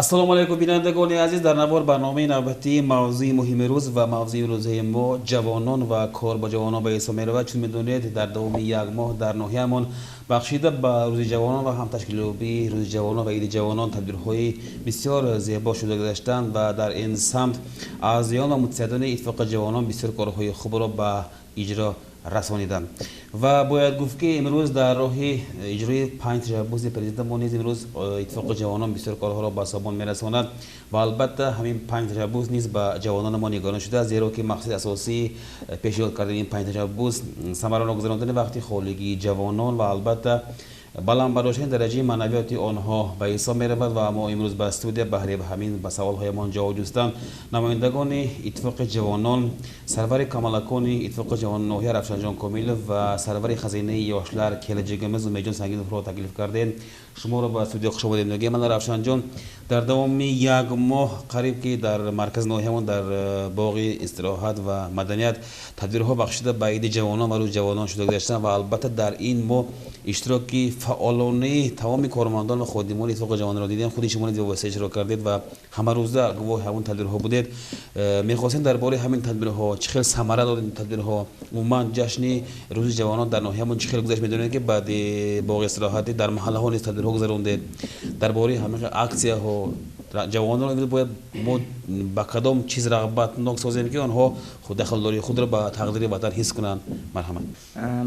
السلام علیکم بینندگان عزیز. در نوار برنامه نوبتی موضوع مهم روز و موضوع روزه ما جوانان و کار با جوانان به حساب می‌رود. چون می‌دونید در دوام یک ماه در ناحیه‌مان بخشیده به روز جوانان و هم تشکیل روز جوانان و عید جوانان تدبیرهای بسیار زیبا شده گذاشتند و در این سمت اعضایان و متحدان اتفاق جوانان بسیار کارهای خوب را به اجرا رسانیدند و باید گفت که امروز در راه اجرای 5 تجاوز پرزیدنت ما نیز امروز اتفاق جوانان بسیار کارها را به سامان میرساند و البته همین 5 تجاوز نیز به جوانان ما نگران شده است، زیرا که مقصد اساسی پیشنهاد کردن این 5 تجاوز ثمره را گذراندن وقتی خالگی جوانان و البته بلند برداشتن درجه معنویات آنها به حساب می‌رود و ما امروز به استودیو بهره همین به سوال‌هایمان جواب جستن نمایندگان اتفاق جوانان، سرور کمالکان اتفاق جوانان ناحیه رفشنجان کامل و سرور خزینه یاشلر کلجگمز و میجان سنگین را تکلیف کردین. شما را به استودیو خوش آمدید میگم. من رفشنجان در دوام یک ماه قریب که در مرکز ناحیه‌مان در باغ استراحت و مدنیت تدبیرها بخشیده به عید جوانان و روز جوانان شده گذاشتند و البته در این ماه اشتراکی فعالانه تمام کارمندان و خادمان اتفاق جوانان را دیدیم. خود شما نیز واسه اجرا کردید و همه روزه گواه همون تدبیرها بودید. می‌خواستیم درباره همین تدبیرها چه خیلی ثمره داد این تدبیرها، عموما جشن روز جوانان در ناحیه‌مان چه خیلی گذشت می‌دونید که بعد باغ استراحت در محله‌ها نیز تدبیرها گذراندید. درباره همین اکسیاها جوانان را باید ما با کدام چیز رغبتناک سازیم که آنها خود دخالداری خود را به تقدیر وطن حس کنند. مرحمت.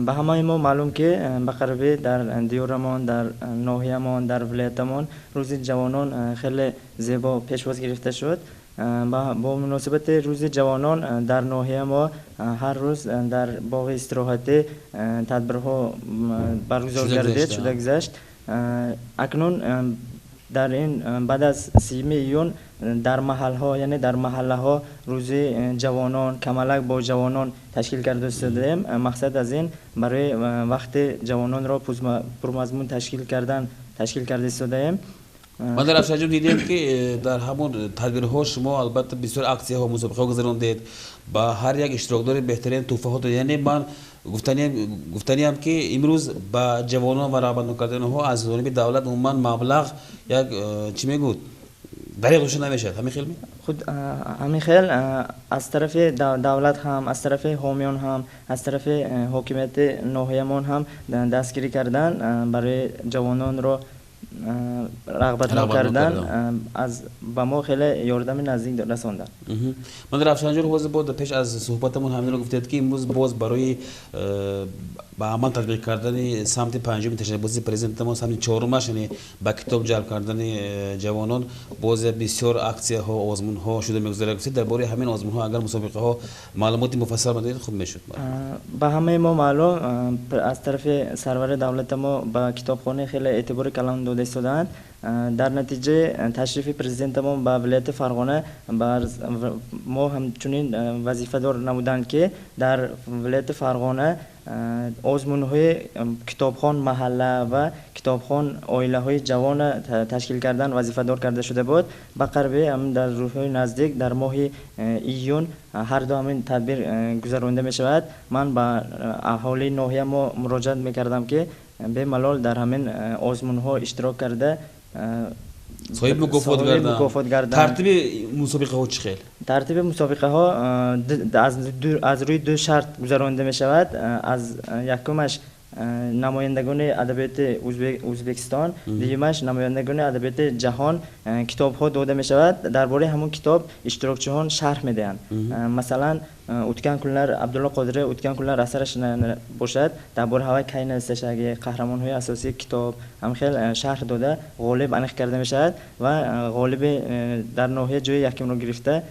به همه ما معلوم که به قربی در دیورمان، در ناحیه‌مان، در ولایتمان روز جوانان خیلی زیبا پیشواز گرفته شد. با مناسبت روز جوانان در ناحیه ما هر روز در باغ استراحتی تدبیرها برگزار گردید شده گذشت. اکنون در این بعد از 30 میلیون در محل ها یعنی در محله ها روز جوانان کمالک با جوانان تشکیل کرده شده. مقصد از این برای وقت جوانان را پرمضمون تشکیل کرده شده. من در افشنجان دیدم که در همون تدبیرها شما البته بسیار اکسیه ها مسابقه گذراندید با هر یک اشتراکدار بهترین تحفه ها. یعنی من گفتنی هم که امروز با جوانان و رغبت کردن ها از جانب دولت عموما مبلغ یک چی میگوید دریغ روشن نمیشه. همین خیلی خود همین خیلی از طرف دولت هم از طرف حامیان هم از طرف حکومت ناحیه‌مان هم دستگیری کردن برای جوانان را رغبت کردن از با ما خیلی یاردم نزدیک رساندن. من در افشنجان باز بود پیش از صحبتمون همین رو گفتید که امروز باز برای با عمل تطبیق کردن سمت پنجم تشبوس پرزیدنت ما سمت چهارمش یعنی با کتاب جلب کردن جوانان باز بسیار اکسیه ها آزمون ها شده میگذره. گفتید درباره همین آزمون ها اگر مسابقه ها معلومات مفصل بدید خوب میشد. با همه ما معلوم از طرف سرور دولت ما با کتابخانه خیلی اعتبار کلان داده شدند. در نتیجه تشریف پرزیدنت ما به ولایت فرغانه ما همچنین وظیفه دار نمودند که در ولایت فرغانه آزمون های کتابخان محله و کتابخان عائله های جوان تشکیل کردن وظیفه دار کرده شده بود. به قربی هم در روزهای نزدیک در ماه ایون هر دو همین تدبیر گذرانده می شود. من به اهالی ناحیه ما مراجعه می کردم که به ملال در همین آزمون ها اشتراک کرده صاحب مکافات گردن. ترتیب مسابقه ها چه خیلی؟ ترتیب مسابقه ها از روی دو شرط گذرانده می شود. از یکمش نمایندگان ادبیات ازبکستان، دیگه‌اش نمایندگان ادبیات جهان کتاب ها داده می شود. درباره همون کتاب اشتراکچیان شرح می دهند. مثلا اوتکن کلنر عبدالله قادری اوتکن کلنر اثرش باشد درباره هوای کین استش اگه قهرمان های اساسی کتاب هم خیلی شرح داده غالب انخ کرده می شود و غالب در ناحیه جای یکم رو گرفته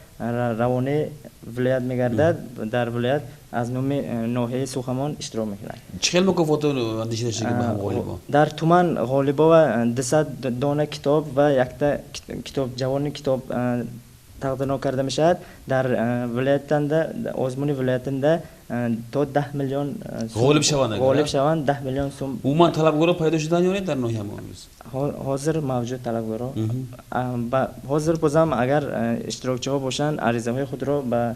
روانه ولایت می گردد. در ولایت از نام ناحیه سوخمان اشتراک میکنند. چه مکافات اندیشیده شده به هم غالبا؟ در تومان غالبا و 200 دانه کتاب و یک کتاب جوان کتاب تقدیم کرده میشد. در ولایتنده آزمون ولایتنده تا 10 میلیون غالب شوند 10 میلیون سوم. عموما طلبگارا پیدا شدن یا نه در ناحیه ما؟ حاضر موجود طلبگارا حاضر بازم اگر اشتراکچی ها باشن عریضه های خود را به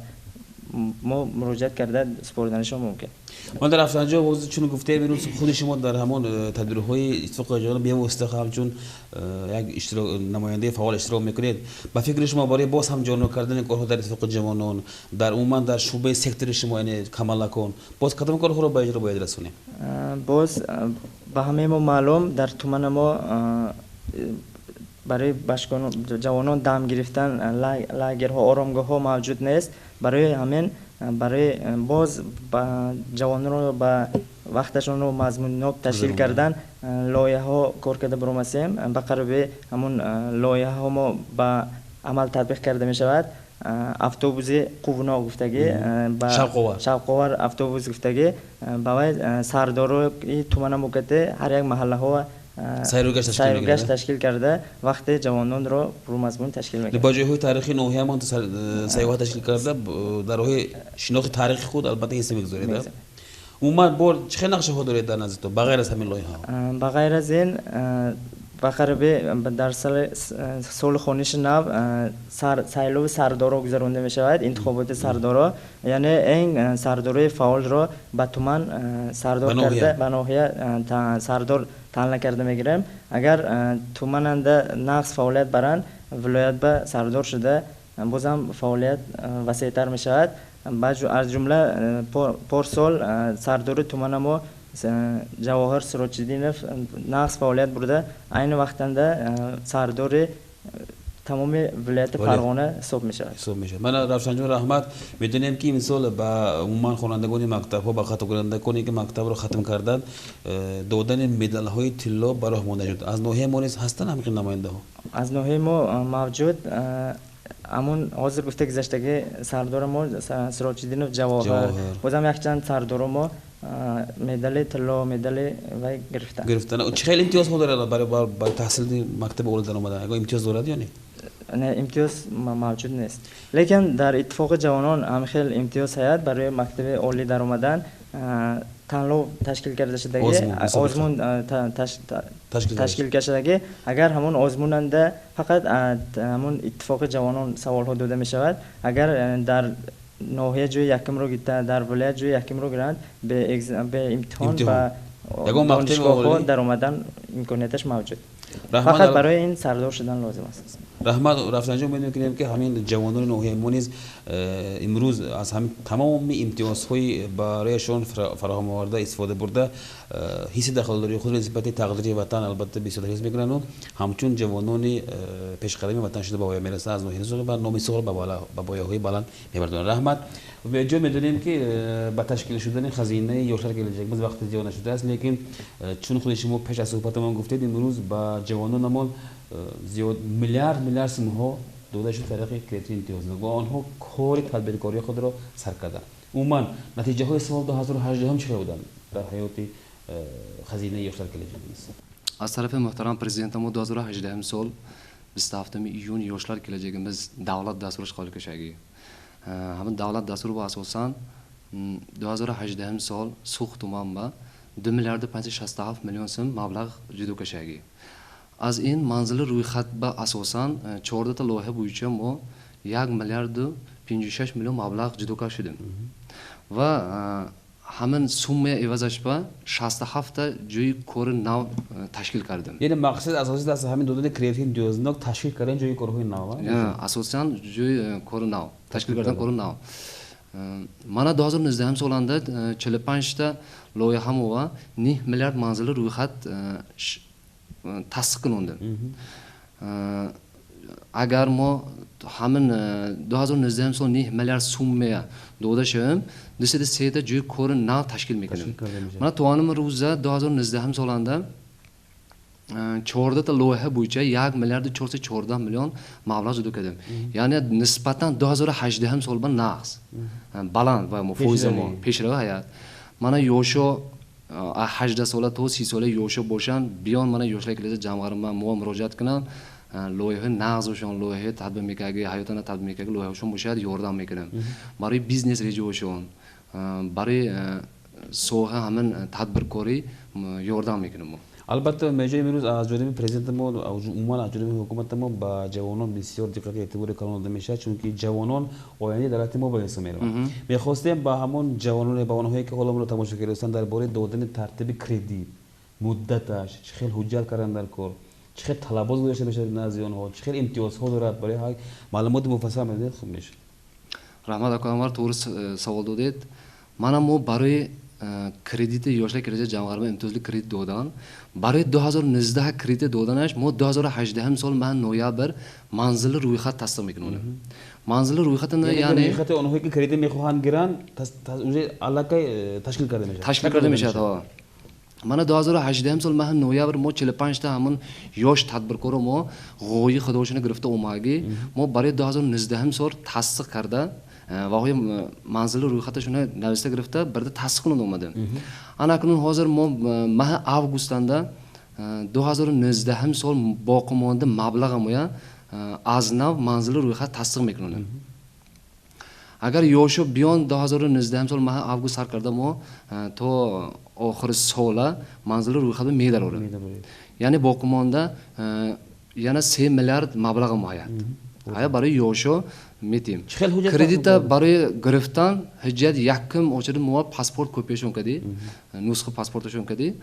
ما مراجعت کرده سپردنشان ممکن. من در افسانجا وضع چون گفته میرون خود شما در همون تدبیرهای اتفاق جهان بیا مستقیم چون یک اشتراک نماینده فعال اشتراک میکنید با فکر شما برای باز هم جانو کردن کارها در اتفاق جوانان در عموما در شعبه سکتور شما یعنی کمال کن باز کدام کارها رو با اجرا باید رسونیم باز به همه ما معلوم در تومن ما برای باشگاه جوانان دم گرفتن لاگرها آرامگاه ها موجود نیست برای همین برای باز جوانان رو با وقتشون رو مضمون تشکیل کردن لایحه ها کار کرده برامسیم به قرب همون لایحه ها ما با عمل تطبیق کرده می شود اتوبوس قونا گفتگی شبقوار اتوبوس گفتگی باید سرداری تومن موقته هر یک محله ها سیرگشت تشکیل کرده وقت جوانان رو مضمون تشکیل میکنه با جای تاریخی نوحه ما سیاحت تشکیل کرده در راه شناخت تاریخی خود البته اسم میگذارید عموما بر چه نقشه ها دارید در نظر تو بغیر از همین لایحه ها بغیر از این بقربه در سال خونیش نو سایلو سردارا گذرانده می شود انتخابات سردارا یعنی این سردارای فعال را به تومن سردار کرده به ناحیه سردار تعیین کرده میگیریم اگر تومننده نقص فعالیت برند ولایت به سردار شده بازم فعالیت وسیع‌تر می شود از جمله پارسال سردار تومن ما جواهر سراج‌الدینов نقص فعالیت برده این وقتنده سردار تمام ولایت فرغانه حساب می شود. من رفسنجان رحمت میدونیم که این سال با عموما خوانندگان مکتب ها با خطاب کنندگانی که مکتب رو ختم کردند دادن مدال های طلا برای مونده شد از نوحه ما نیز هستن همین نماینده ها از نوحه ما موجود همون حاضر گفته گذشتگی سردار ما سراج‌الدینов جواهر بازم یک چند سردار ما مدال طلا مدال و گرفتن چه خیلی امتیاز ها داره برای تحصیل مکتب اول در اومدن اگه امتیاز دارد یا نه امتیاز موجود نیست لیکن در اتفاق جوانان هم خیلی امتیاز هست برای مکتب اولی در اومدن تنلو تشکیل کرده شده آزمون تشکیل شده اگر همون آزموننده فقط همون اتفاق جوانان سوال ها داده می شود اگر در نوحه جوی یکم رو گیرد در ولایت جوی یکم رو گیرند به امتحان و دانشگاه ها در اومدن امکانیتش موجود فقط برای این سردار شدن لازم است رحمت رفسنجان می‌دونیم که همین جوانان نوحه ما نیز امروز از هم تمام امتیازهای برایشان فراهم آورده استفاده برده حس دخالداری خود نسبت تقدیر وطن البته بسیار حس می‌کنند و همچون جوانان پیشقدم وطن شده به پایان میرسه از نوحه نسبت به نام سال به پایه‌های بلند میبردند رحمت و جو می‌دونیم که با تشکیل شدن خزینه یوشر گلجک باز وقت زیاد نشده است لیکن چون خود شما پیش از صحبتمون گفتید امروز با جوانانمون زیاد میلیارد سوم ها داده شد طریق کریدیت امتیاز و آنها کار تدبیرکاری خود را سر کردند عموما نتیجه های سال 2018 هم چه بودند در حیات خزینه یوشر گلجک از طرف محترم پرزیدنت ما 2018 سال 27 ایون یوشlar geleceğimiz davlat dasturu قابل کشیدگی همون davlat dasturu با اساساً 2018 سال سوخت ما 2 میلیارد 567 میلیون سوم مبلغ جدو کشیدگی از این منزل روی خط با اساساً 14 تا لایحه بویچه ما 1 میلیارد 56 میلیون مبلغ جدو کشیدیم و همین سوم عوضش با 67 تا جوی کار نو تشکیل کردیم یعنی مقصد اساسی دست همین دادن کریدیت امتیاز تشکیل کردن جوی کارهای نو اساساً جوی کار نو تشکیل کردن کار نو من 2019 سالانده 45 تا لایحه ما 9 میلیارد منزل روی خط تصدیق کننده اگر ما همین 2019 سال 9 میلیارد سوم داده شویم دسته سه جوی کار نو تشکیل میکنیم من توانم روزه 2019 سالانده 14 تا لایحه بویچه 1 میلیارد 414 میلیون مبلغ جدو کردیم یعنی نسبتا 2018 سال با نقص بلند و مفوض ما پیشرو حیات من یوشو 18 ساله تا 30 ساله یوشو باشن بیان من یوشلا کلیز جمعار ما مراجعت کنن لایحه نقضشون لایحه تطبیق میکنه حیاتنا تطبیق میکنه لایحهشون باشه یاردم میکنم برای بیزنس ریجوشون برای سوها همین تدبیرکاری یاردم میکنم البته میجای امروز از جانب پرزیدنت ما عموما از جانب حکومت ما با جوانان بسیار دقت اعتبار کانال میشه چون که جوانان آینده دولت ما باعث میره میخواستیم با همون جوانان با اونهایی که حالا ما رو تماشا کردن درباره دادن ترتیب کردیت مدتش چه خیلی حجت کردن در کار چه خیلی طلبات گذاشته میشه نزد اونها چه خیلی امتیازها دارد برای های معلومات مفصل میده خوب میشه رحمت اکامار طور سوال دادید منم مو برای کردیت یاشل کردیت جامعه امتیازی کردیت دادن برای 2019 کردیت دادنش ما 2018 سال من نویابر منزل روی خط تصدیق میکنم منزل روی خط نه یعنی روی خط اونهایی که کردیت میخواهند گران اونجا علاقه تشکیل کرده میشه تشکیل کرده میشه تا من 2018 سال من نویابر ما 45 تا همون یاش تدبیرکار ما قوی خودشون گرفته اوماگی ما برای 2019 سال تصدیق کرده و های منزل روی خطشون نوشته گرفته برده تصدیق کنند اومده انا کنون حاضر ما ماه آگوستاندا 2019 سال باقی مانده مبلغ ما از نو منزل روی خط تصدیق میکنن اگر یوشو بیان 2019 سال ماه آگوست سر کرده ما تا آخر سال منزل روی خط میداره یعنی باقی مانده یعنی 3 میلیارد مبلغ ما آیا برای یوشو میتیم کردیت برای گرفتن حجت یکم اوچر ما پاسپورت کپیشون کردی نسخه پاسپورتشون کردی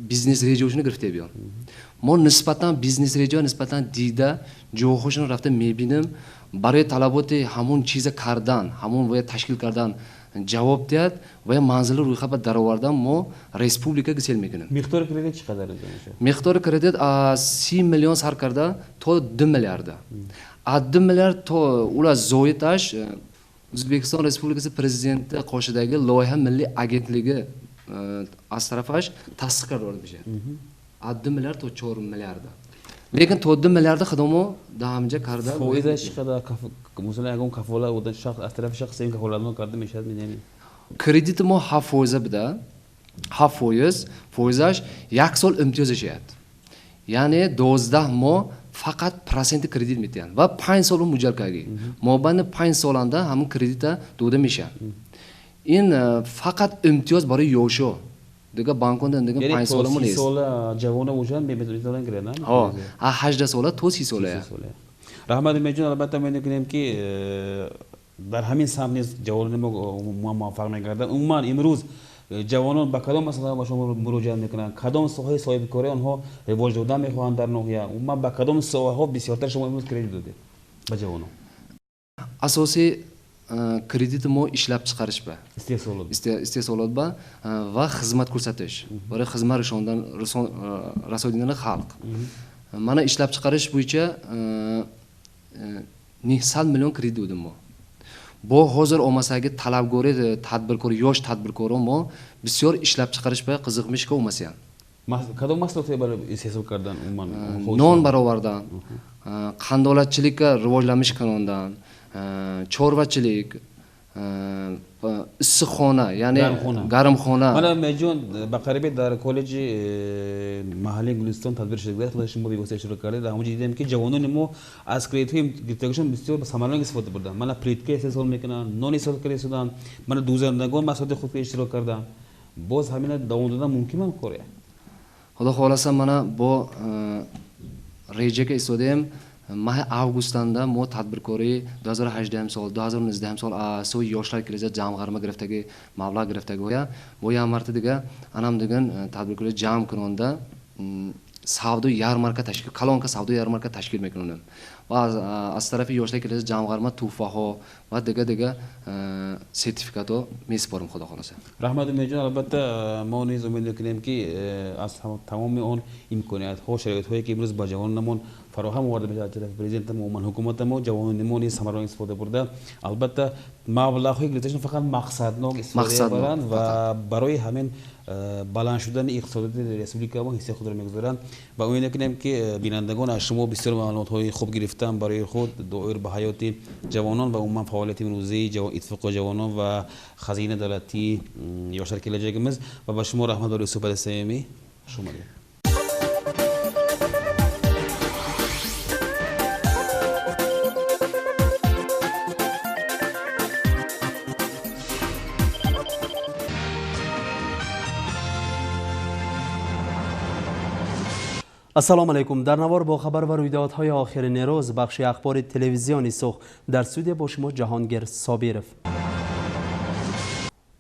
بیزنس ریجیوشون گرفته بیان ما نسبتا بیزنس ریجیو نسبتا دیده جوهاشون رفته میبینیم برای طلبات همون چیز کردن همون و تشکیل کردن جواب داد و منزل روی خط در آوردن ما ریسپوبلیکا گسیل میکنیم مقدار کردیت چقدر میشه مقدار کردیت 30 میلیون سر کرده تا 2 میلیارد از 2 میلیارد تا اولا زویتاش ازبکستان ریسپوبلیکاسی پرزیدنت قاشدagi لایحه ملی اگنتلیگی از طرفش تصدیق کرده میشه از 2 میلیارد تا 4 میلیارد لیکن تا 2 میلیارد خدمو دامجه کرده فویدش چقدر مثلا اگه اون کفاله بود شخص از طرف شخص این کفالت کرده میشه میدونی کردیت ما 7% بده 7% فویزش یک سال امتیازش هست یعنی 12 ماه فقط پرسنت کردیت میتین و 5 سال مجال کردی ما بین 5 سالانده همون کردیت داده میشه این فقط امتیاز برای یوشو دیگه بانکون دیگه 5 سالمون نیست سال جوان وجود میتونن گرفتن ها 18 ساله تو 30 ساله رحمت میجون البته میگیم که در همین سهم نیز جوانان ما موفق میگردن عموما امروز جوانان با کدام مسئله با شما مراجعه میکنن کدام ساحه صاحب کاری آنها رواج دادن میخواهند در ناحیه عموما با کدام ساحه ها بسیارتر شما امروز کردیت داده با جوانان اساسی کردیت ما ishlab chiqarish ba iste'solot ba va xizmat ko'rsatish برای xizmat rasoidani xalq mana ishlab chiqarish bo'yicha 900 million kredit o'dim mo bu hozir olmasaga talabgori tadbirkor yosh tadbirkor mo بسیار ishlab chiqarish ba qiziqmish ka olmasan کدام مسئله برای استحصال کردن عموما non barobardan qandolatchilikka rivojlanish kanondan chorvachilik issiqxona ya'ni garimxona mana میجون با قریب در کالج محلی گلستان تدبیر شده خودش ما بیوسته شروع کرده در همونجا دیدیم که جوانان ما از کریدیت های گرفتگیشون بسیار با ثمرانه استفاده بردن من پلیت که استفاده میکنن نون استفاده کردن سودان من دوزندگان مسائل خود اشتراک کردن باز همین دوام دادن ممکنه کاره خدا خالصا من با ریجه که استودیم ماه آگوستاندا ما تدبیرکاری 2018 سال 2019 سال سوی یاشلار کلیزا جامعه گرفتگی مبلغ گرفتگی و یا مرد دیگه انام دیگه تدبیرکاری جام کننده savdo yarmarka tashkil kalonka savdo yarmarka tashkil میکنیم و از طرف یاشلار کلیزا جامعه توفاها و دیگه سرتیفیکاتو میسپارم خدا خالصه رحمت میجون البته ما نیز امید میکنیم که از تمام اون امکانات ها شرایط هایی که امروز با جوانمون فراهم آورده میشه از طرف پرزیدنت ما و حکومت ما جوانمون نیز ثمرانه استفاده برده البته مبلغ های گرفتشون فقط مقصدناک استفاده برند و برای همین بلند شدن اقتصادی ریسپوبلیکا ما حصه خود را میگذارند و امید میکنیم که بینندگان از شما بسیار معلومات های خوب گرفتن برای خود دایر به حیات جوانان و عموما فعالیت امروزی اتفاق جوانان و خزینه دولتی یاشلار کلیجگمیز و با شما رحمت الله صحبت صمیمی شما السلام علیکم. در نوار با خبر و رویدادهای آخرین روز بخش اخبار تلویزیونی سوخ در استودیو با شما جهانگیر صابرف.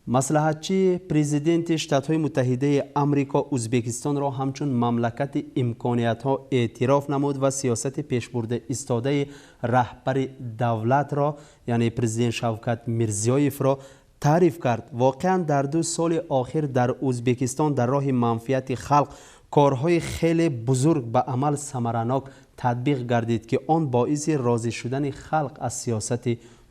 مصلحتچی پرزیدنت شتات‌های متحده آمریکا ازبکستان را همچون مملکت امکانیت‌ها اعتراف نمود و سیاست پیشبرده ایستاده رهبر دولت را یعنی پرزیدنت شوکت میرزیویف را تعریف کرد. واقعا در 2 سال آخر در ازبکستان در راه منفعت خلق کارهای خیلی بزرگ به عمل ثمرناک تطبیق گردید که آن باعث راضی شدن خلق از سیاست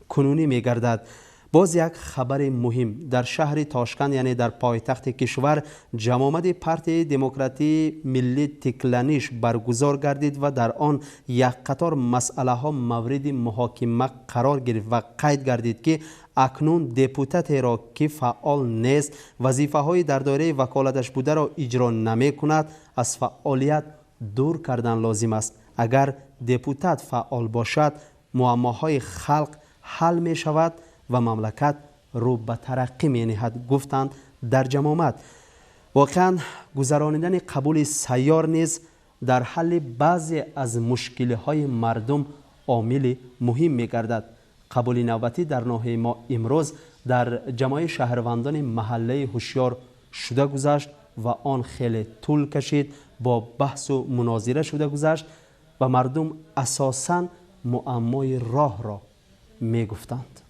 کنونی می گردد. باز یک خبر مهم در شهر تاشکند یعنی در پایتخت کشور جمع‌آمد پارتی دموکراتی ملی تکلانیش برگزار گردید و در آن یک قطار مسئله ها مورد محاکمه قرار گرفت و قید گردید که اکنون دپوتات را که فعال نیست وظیفه های در دایره وکالتش بوده را اجرا نمی کند از فعالیت دور کردن لازم است. اگر دپوتات فعال باشد معماهای خلق حل می شود و مملکت رو به ترقی می نهد گفتند در جمع‌آمد. واقعا گذرانیدن قبول سیار نیز در حل بعضی از مشکل‌های مردم عامل مهم می گردد. قبول نوبتی در ناحیه ما امروز در جمعی شهروندان محله هوشیار شده گذشت و آن خیلی طول کشید، با بحث و مناظره شده گذشت و مردم اساساً معمای راه را می گفتند.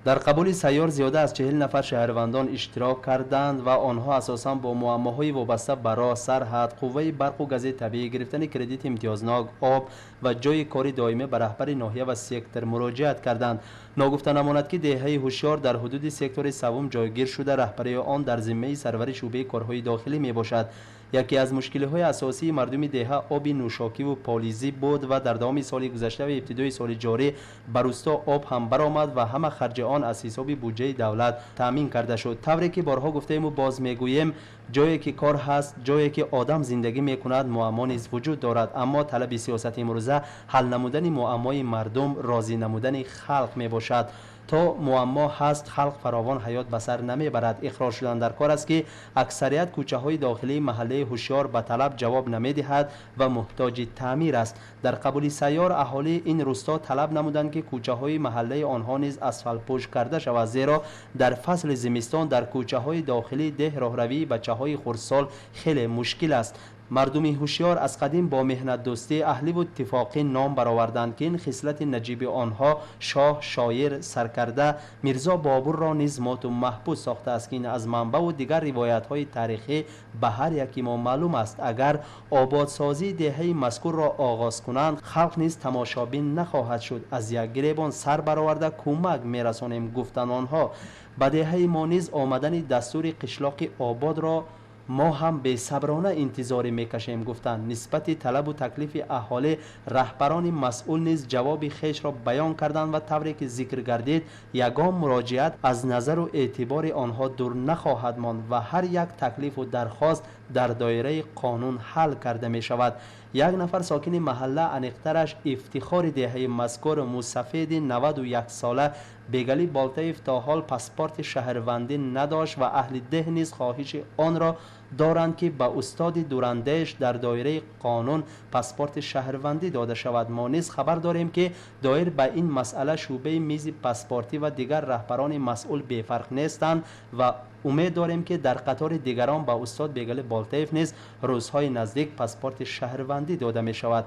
در قبول سیار زیاده از 40 نفر شهروندان اشتراک کردند و آنها اساساً با معماهای وابسته به راه، سرحد، قوه برق و گاز طبیعی، گرفتن کردیت امتیازناک، آب و جای کاری دائمی به رهبر ناحیه و سکتور مراجعت کردند. ناگفته نماند که دهه هوشیار در حدود سکتور سوم جایگیر شده، رهبری آن در ذمه سرور شعبه کارهای داخلی می باشد. یکی از مشکل‌های اساسی مردم دهه آب نوشاکی و پالیزی بود و در دوام سال گذشته و ابتدای سال جاری بر روستا آب هم برآمد و همه خرج آن از حساب بودجه دولت تامین کرده شد. طوری که بارها گفتیم و باز میگوییم جایی که کار هست، جایی که آدم زندگی میکند معما نیز وجود دارد، اما طلب سیاست امروزه حل نمودن معمای مردم، راضی نمودن خلق می باشد. تا معما هست خلق فراوان حیات به سر نمیبرد. اخراج شدن در کار است که اکثریت کوچه های داخلی محله هوشیار به طلب جواب نمیدهد و محتاج تعمیر است. در قبول سیار اهالی این روستا طلب نمودند که کوچه های محله آنها نیز اسفالت پوش کرده شود، زیرا در فصل زمستان در کوچه های داخلی ده راهروی بچه های خردسال خیلی مشکل است. مردم هوشیار از قدیم با مهنت دوستی، اهلی و اتفاقی نام برآوردند که این خصلت نجیب آنها شاه، شاعر، سرکرده میرزا بابور را نیز مات و محبوس ساخته است که این از منبع و دیگر روایت های تاریخی به هر یکی ما معلوم است. اگر آبادسازی دهه مذکور را آغاز کنند خلق نیز تماشابین نخواهد شد. از یک گریبان سر برآورده کمک میرسانیم گفتن آنها. به دهه ما نیز آمدن دستور قشلاق آباد را ما هم به صبرانه انتظار میکشیم گفتند. نسبت طلب و تکلیف اهالی رهبران مسئول نیز جواب خیش را بیان کردند و طوری که ذکر گردید یگان مراجعت از نظر و اعتبار آنها دور نخواهد ماند و هر یک تکلیف و درخواست در دایره قانون حل کرده می شود. یک نفر ساکن محله انیقترش افتخار دهه مذکور موسفید 91 ساله بیگلی بالتایف تا حال پاسپورت شهروندی نداشت و اهل ده نیز خواهش آن را دارند که به استاد دوراندیش در دایره قانون پاسپورت شهروندی داده شود. ما نیز خبر داریم که دایر به این مسئله شعبه میز پاسپورتی و دیگر رهبران مسئول بی‌فرق نیستند و امید داریم که در قطار دیگران به استاد بیگل بالتایف نیز روزهای نزدیک پاسپورت شهروندی داده می شود.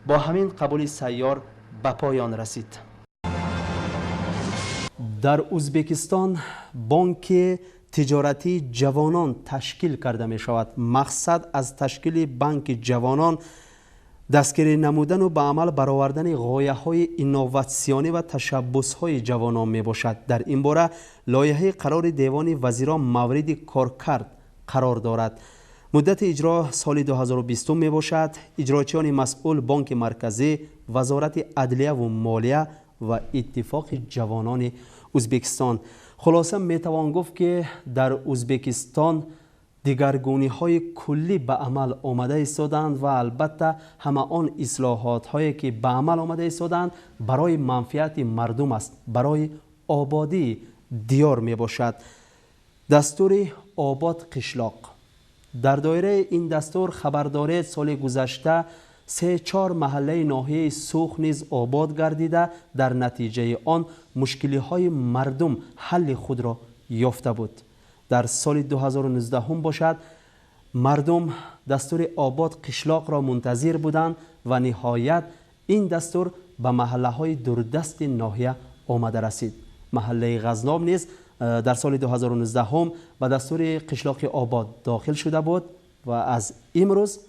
با همین قبول سیار به پایان رسید. در ازبکستان بانک تجارتی جوانان تشکیل کرده می شود. مقصد از تشکیل بانک جوانان دستگیری نمودن و به عمل برآوردن غایه های اینوواسیونی و تشبس های جوانان می باشد. در این باره لایحه قرار دیوان وزیران مورد کارکرد قرار دارد. مدت اجرا سال 2020 می باشد. اجراچیان مسئول بانک مرکزی، وزارت عدلیه و مالیه و اتفاق جوانان ازبکستان. خلاصه می توان گفت که در ازبکستان دیگرگونی های کلی به عمل آمده ایستادند و البته همه آن اصلاحات هایی که به عمل آمده ایستادند برای منفعت مردم است، برای آبادی دیار می باشد. دستور آباد قشلاق، در دایره این دستور خبر دارید سال گذشته 3-4 محله ناحیه سوخ نیز آباد گردیده، در نتیجه آن مشکلی های مردم حل خود را یافته بود. در سال 2019 هم باشد مردم دستور آباد قشلاق را منتظر بودند و نهایت این دستور به محله های دوردست ناحیه آمده رسید. محله غزناب نیز در سال 2019 هم به دستور قشلاق آباد داخل شده بود و از امروز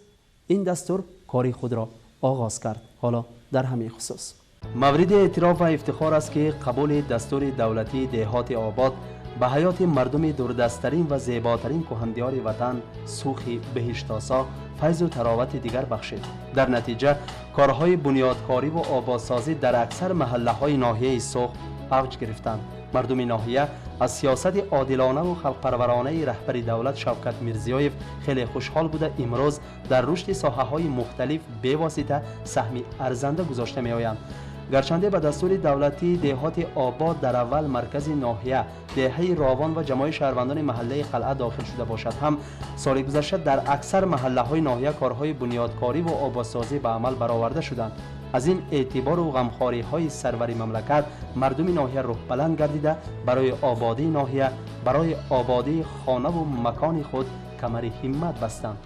این دستور کاری خود را آغاز کرد. حالا در همین خصوص مورد اعتراف و افتخار است که قبول دستور دولتی دهات آباد به حیات مردم دوردستترین و زیباترین کهندیار وطن سوخ بهشت‌آسا فیض و تراوت دیگر بخشید. در نتیجه کارهای بنیادکاری و آبادسازی در اکثر محله‌های ناحیه سوخ اوج گرفتند. مردم ناحیه از سیاست عادلانه و خلق‌پرورانه رهبر دولت شوکت میرزیویف خیلی خوشحال بوده امروز در رشد ساحه‌های مختلف به واسطه سهمی ارزنده گذاشته می‌آیند. گرچنده به دستور دولتی دهات آباد در اول مرکز ناحیه دهه راوان و جماع شهروندان محله قلعه داخل شده باشد، هم سال گذشته در اکثر محله‌های ناحیه کارهای بنیادکاری و آبادسازی به عمل برآورده شدند. از این اعتبار و غمخوری‌های سروری مملکت مردم ناحیه روح بلند گردیده برای آبادی ناحیه، برای آبادی خانه و مکان خود کمر همت بستند.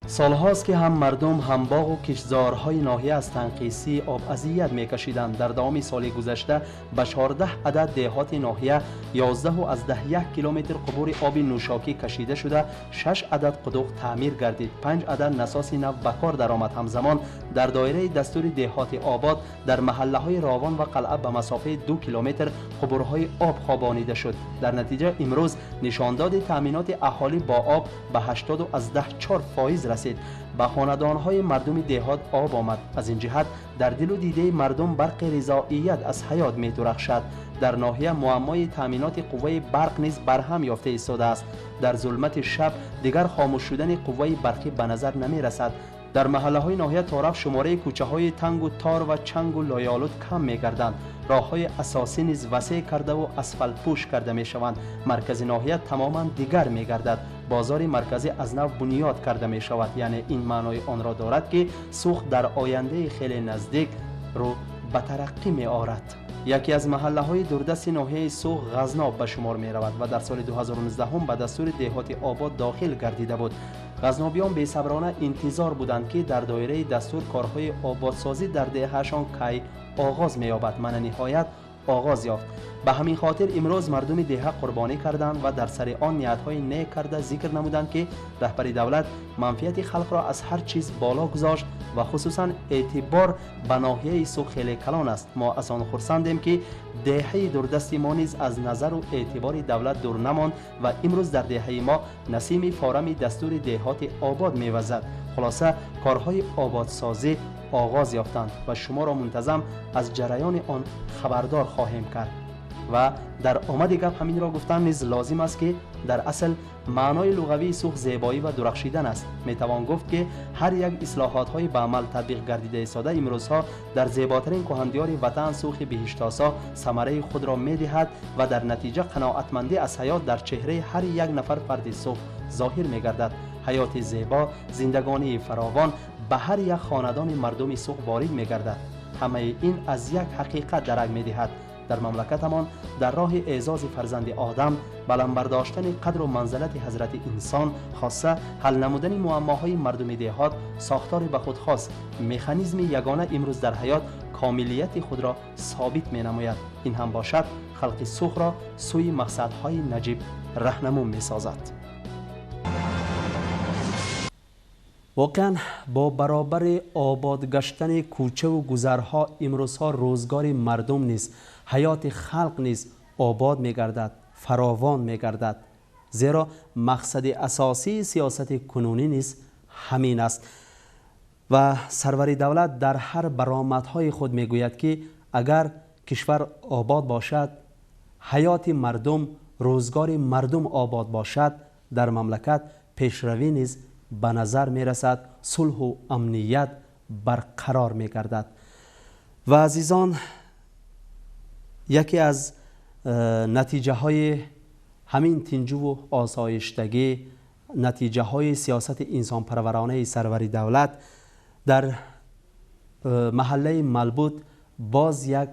سالهاست که هم مردم هم باغ و کشتزارهای ناحیه از تنقیصی آب اذیت می‌کشیدند. در دام سال گذشته به 14 عدد دهات ناحیه 11 و از 10 کیلومتر قبور آب نوشاکی کشیده شده، 6 عدد قدوق تعمیر گردید، 5 عدد نساس نو به کار درآمد. همزمان در دایره دستور دهات آباد در محله‌های راوان و قلعه به مسافه 2 کیلومتر قبورهای آب خوابانیده شد. در نتیجه امروز نشانداد تامینات اهالی با آب به 80% رسید. به خاندان‌های مردم دهات آب آمد. از این جهت در دل و دیده مردم برق رضاییت از حیات می‌درخشد. در ناحیه معمای تامینات قوه برق نیز برهم یافته ایستاده است. در ظلمت شب دیگر خاموش شدن قوه برقی به نظر نمی‌رسد. در محله‌های ناحیه طرف شماره کوچه‌های تنگ و تار و چنگ و لایه‌آلود کم می‌گردند. راه‌های اساسی نیز وسیع کرده و اسفالت پوش کرده می‌شوند. مرکز ناحیه تماماً دیگر می‌گردد. بازار مرکزی از نو بنیاد کرده می‌شود. یعنی این معنای آن را دارد که سوخ در آینده خیلی نزدیک رو به ترقی می‌آورد. یکی از محله‌های دوردست ناحیه سوخ غزناب به شمار می‌رود و در سال 2019 هم به دستور دهات آباد داخل گردیده بود. غزنابیان بی‌صبرانه انتظار بودند که در دایره دستور کارهای آبادسازی در دهه‌شان کی آغاز می‌یابد. من نهایت آغاز یافت. به همین خاطر امروز مردم دهه قربانی کردند و در سر آن نیت‌های نیک کرده ذکر نمودند که رهبر دولت منفعت خلق را از هر چیز بالا گذاشت و خصوصا اعتبار به ناحیه سوخ خیلی کلان است. ما از آن خرسندیم که دهه دوردست ما نیز از نظر و اعتبار دولت دور نماند و امروز در دهه ما نسیم فارم دستور دهات آباد می‌وزد. خلاصه کارهای آبادسازی آغاز یافتند و شما را منتظم از جریان آن خبردار خواهیم کرد. و در آمد گپ همین را گفتن نیز لازم است که در اصل معنای لغوی سوخ زیبایی و درخشیدن است. میتوان گفت که هر یک اصلاحات های به عمل تطبیق گردیده ایستاده امروزها در زیباترین کهندیار وطن سوخ بهشت‌آسا ثمره خود را میدهد و در نتیجه قناعتمندی از حیات در چهره هر یک نفر فرد سوخ ظاهر میگردد. حیات زیبا، زندگانی فراوان به هر یک خاندان مردم سوخ وارد میگردد. همه این از یک حقیقت درک میدهد: در مملکتمان در راه اعزاز فرزند آدم، بلند برداشتن قدر و منزلت حضرت انسان، خاصه حل نمودن معماهای مردم دهات، ساختار به خود خاص مکانیزم یگانه امروز در حیات کاملیت خود را ثابت می نماید. این هم باشد خلق سوخ را سوی مقصدهای نجیب راهنمون می سازد. واقعا با برابر آباد گشتن کوچه و گذرها امروزها روزگار مردم نیست، حیات خلق نیز آباد می‌گردد، فراوان می‌گردد. زیرا مقصد اساسی سیاست کنونی نیز همین است. و سرور دولت در هر برآمدهای خود میگوید که اگر کشور آباد باشد، حیات مردم، روزگار مردم آباد باشد، در مملکت پیشروی نیز به نظر می رسد، صلح و امنیت برقرار می گردد. و عزیزان، یکی از نتیجه های همین تنجو و آسایشتگی، نتیجه های سیاست انسان پرورانه سرور دولت در محله ملبود باز یک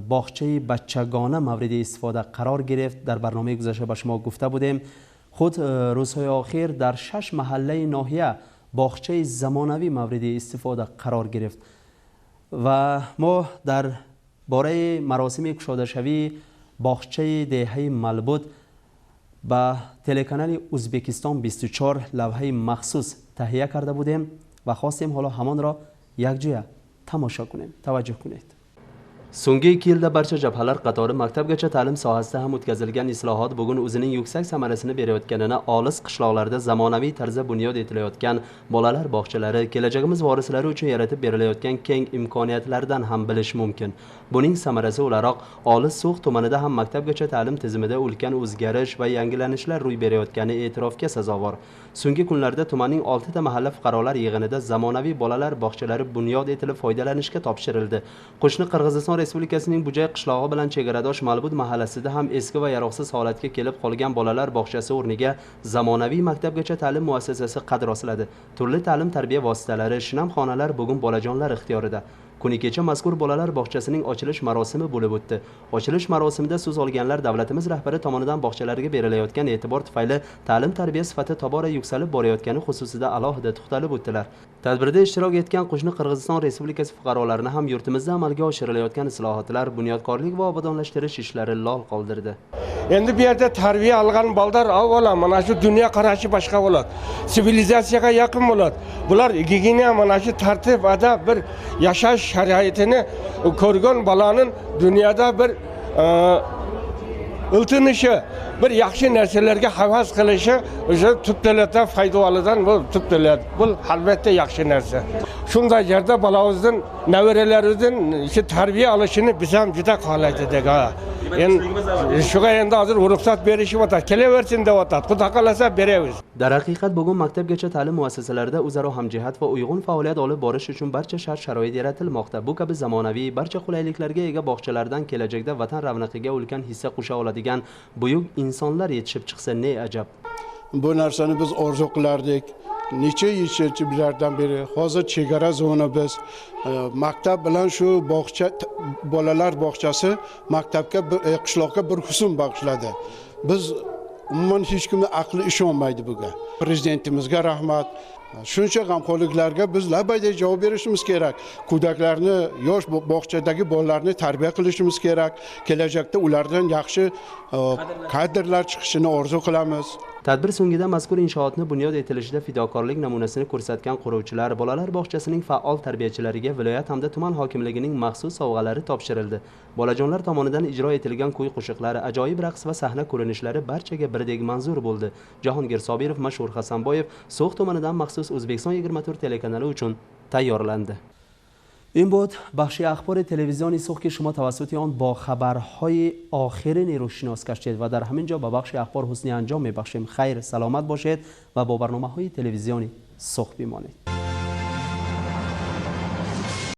باغچه بچگانه مورد استفاده قرار گرفت. در برنامه گذشته به شما گفته بودیم خود روزهای آخر در 6 محله ناحیه باغچه زمانوی مورد استفاده قرار گرفت و ما در باره مراسم گشاده شوی باغچه دهه ملبود با تلکانال ازبکستان 24 لوحه مخصوص تهیه کرده بودیم و خواستیم حالا همان را یک جای تماشا کنیم. توجه کنید. So'nggi 2 yilda barcha jabhalar qatori maktabgacha ta'lim sohasida ham o'tkazilgan islohot bugun o'zining yuksak samarasini berayotganini, olis qishloqlarda zamonaviy tarzda bunyod etilayotgan bolalar bog'chalari kelajagimiz vorislari uchun yaratib berilayotgan keng imkoniyatlardan ham bilish mumkin. Buning samarasi o'laroq olis So'x tumanida ham maktabgacha ta'lim tizimida ulkan o'zgarish va yangilanishlar ro'y berayotgani e'tirofga sazovor. So'nggi kunlarda tumanning 6 ta mahalla fuqarolar yig'inida zamonaviy bolalar bog'chalari bunyod etilib foydalanishga topshirildi. Qo'shni Qirg'iziston Respublikasining Bujay qishlog'i bilan chegaradosh Malbud mahallasida ham eski va yaroqsiz holatga kelib qolgan bolalar bog'chasi o'rniga zamonaviy maktabgacha ta'lim muassasasi qad rostladi. Turli ta'lim tarbiya vositalari, shinam xonalar bugun bolajonlar ixtiyorida. Kuni kecha mazkur bolalar bog'chasining ochilish marosimi bo'lib o'tdi. Ochilish marosimida so'z olganlar davlatimiz rahbari tomonidan bog'chalarga berilayotgan e'tibor tufayli ta'lim tarbiya sifati tobora yuksalib borayotgani xususida alohida to'xtalib o'tdilar. Tadbirda ishtirok etgan Qo'shni Qirg'iziston Respublikasi fuqarolarini ham yurtimizda amalga oshirilayotgan islohotlar, bunyodkorlik va obodonlashtirish ishlari lol qoldirdi. Endi bu yerda tarbiya olgan bolalar avvalo mana shu dunyo qarashi boshqa bo'ladi. Sivilizatsiyaga yaqin bo'ladi. Bular gigiyena mana shu tartib adab bir yashash sharoitini ko'rgan bolaning dunyoda bir iltinishi, bir yaxshi narsalarga havas qilishi o'sha tub davlatdan foyda oladigan bu tub davlat. Bu albatta yaxshi narsa. Shunday yerda bolamizdan, nevaralarimizdan shu tarbiya olishini biz ham juda xohlaydik. Shuga endi hozir ruxsat berishyapti. Kelaversin deyapti. Xudo xolasa beramiz. Dar haqiqat bugun maktabgacha ta'lim muassasalarida o'zaro hamjihat va uyg'un faoliyat olib borish uchun barcha shart-sharoit yaratilmoqda. Bu kabi zamonaviy, barcha qulayliklarga ega bog'chalardan kelajakda vatan ravnaqiga ulkan hissa qo'sha oladigan buyuk insonlar yetishib chiqsa ne ajab. Bu narsani biz orzu qilardik. Necha yillardan beri hozir chegara zona biz maktab bilan shu bog'cha bolalar bog'chasi maktabga qishloqqa bir husn bag'ishladi. Biz umuman hech kimning aqli ishonmaydi bunga. Prezidentimizga rahmat. Shuncha g'amxo'rliklarga biz labayda javob berishimiz kerak. Kudaklarni, yosh bog'chadagi bolalarni tarbiya qilishimiz kerak. Kelajakda ulardan yaxshi kadrlar chiqishini orzu qilamiz. Tadbir so'ngida mazkur inshootni bunyod etilishida fidokorlik namunasini ko'rsatgan quruvchilar, bolalar bog'chasining faol tarbiyachilariga viloyat hamda tuman hokimligining maxsus sovg'alari topshirildi. Bolajonlar tomonidan ijro etilgan kuy-qo'shiqlar, ajoyib raqs va sahna ko'rinishlari barchaga birdek manzur bo'ldi. Jahongir Sobirov, Mashhur Hasanboyev So'x tumanidan maxsus O'zbekiston 24 telekanali uchun tayyorlandi. این بود بخش اخبار تلویزیونی صبح که شما توسط آن با خبرهای آخرین رو شناس گشتید و در همین جا با بخش اخبار حسنی انجام میبخشیم. خیر، سلامت باشید و با برنامه‌های تلویزیونی صبح بمانید.